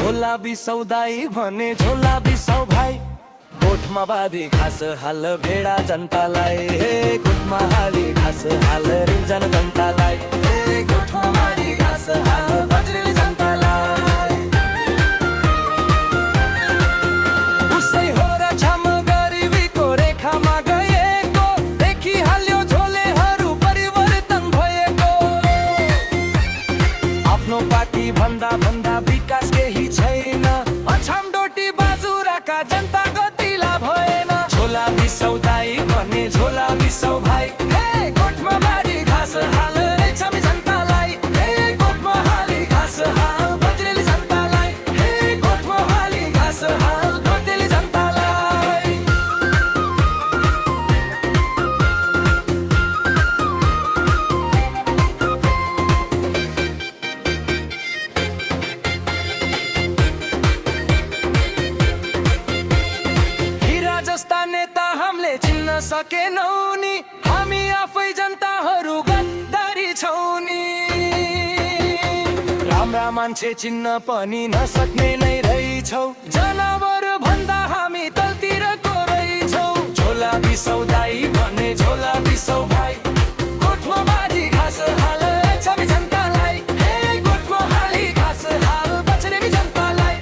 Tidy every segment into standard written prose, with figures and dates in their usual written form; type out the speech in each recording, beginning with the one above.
झोला बिसाउँदाई भने झोला बिसाउ भाइ। गोठमा बाँधी घाँस हाल भेडा जनतालाई, गोठमा हाली घाँस हाल रिन्जन जनतालाई, गोठमा बाँधी घाँस हाल बज्रेली जनतालाई। उसै हो र छम गरिबीको रेखामा गएको, देखिहाल्यो झोलेहरू परिवर्तन भएको। आफ्नो पार्टी भन्दा भन्दा विकास केही छैन, अछाम डोटी बाजुराका जनताको झोला बिसाउँदाई भने झोला बिसाउ भाइ। गोठमा बाँधी घाँस हाल छमी जनतालाई, गोठमा हाली घाँस हाल बज्रेली जनतालाई, गोठमा हाली घाँस हाल डोटेली जनतालाई। हिरा जस्ता नेता हामीले चिन्न सकेनौ नि, हामी आफै जनताहरू गद्दारी छौँ नि। राम्रा मान्छे चिन्न पनि नसक्ने नै रहेछौ, जनावर भन्दा हामी तलतिरको रहेछौ। झोला बिसाउँदाई भने झोला बिसाउ भाइ। गोठमा बाँधी घाँस हाल छमी जनतालाई, गोठमा हाली घाँस हाल बज्रेली जनतालाई,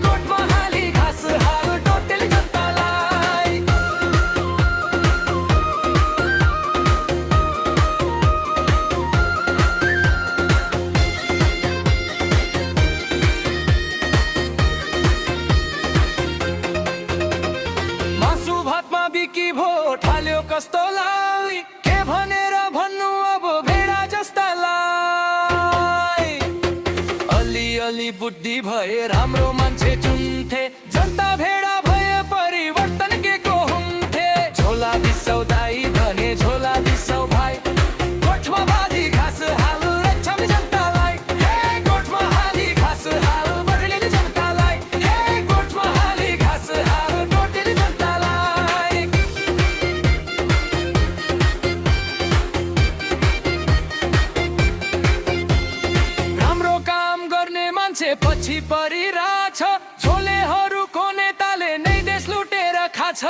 गोठमा हाली घाँस हाल डोटेली जनतालाई। मासु भातमा बिकी भोट हाल्यो कस्तोलाई, के भनेर भन्नु अब भेडा जस्तालाई। अलिअलि बुद्धि भए राम्रो मान्छे चुन्थे, जनता भेडा भए परिवर्तन के को हुन्थे। झोला बिसाउँदाई भने झोला बिसाउ भाइ। गोठमा बाँधी घाँस हाल छमी जनतालाई, गोठमा हाली घाँस हाल बज्रेली जनतालाई, गोठमा हाली घाँस हाल डोटेली जनतालाई। राम्रो काम गर्ने मान्छे पछि परिरहेछ, झोलेहरूको नेताले नै देश लुटेर खाछ।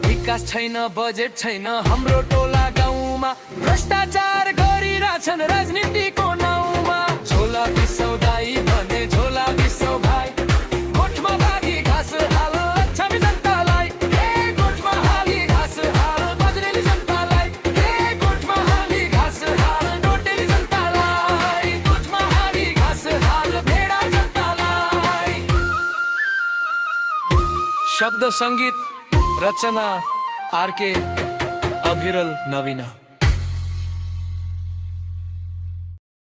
विकास छैन, बजेट छैन हाम्रो टोला गाउँमा, भ्रष्टाचार गरिरहेछन् राजनीतिको नाउँमा। झोला बिसाउँदाई भने झोला बिसाउ भाइ। गोठमा बाँधी घाँस हाल छमी जनतालाई, गोठमा हाली घाँस हाल बज्रेली जनतालाई, गोठमा हाली घाँस हाल डोटेली जनतालाई, गोठमा हाली घाँस हाल भेडा जनतालाई। शब्द सङ्गीत रचना आरके अभिरल नवीना।